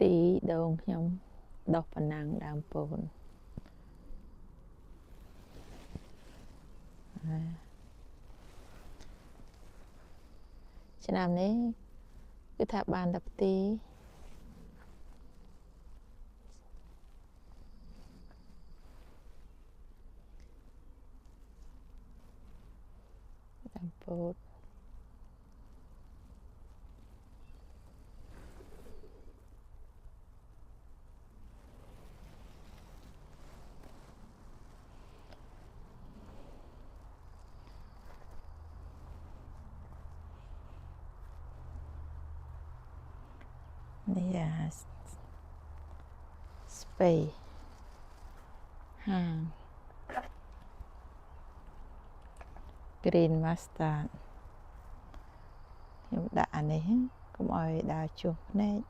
tí đồn nhom đọc phần năng đàm bồn cho nam đấy cứ thả bàn đập tí đàm bồn đây là space hàng green master nhưng đã này không ai đã chụp này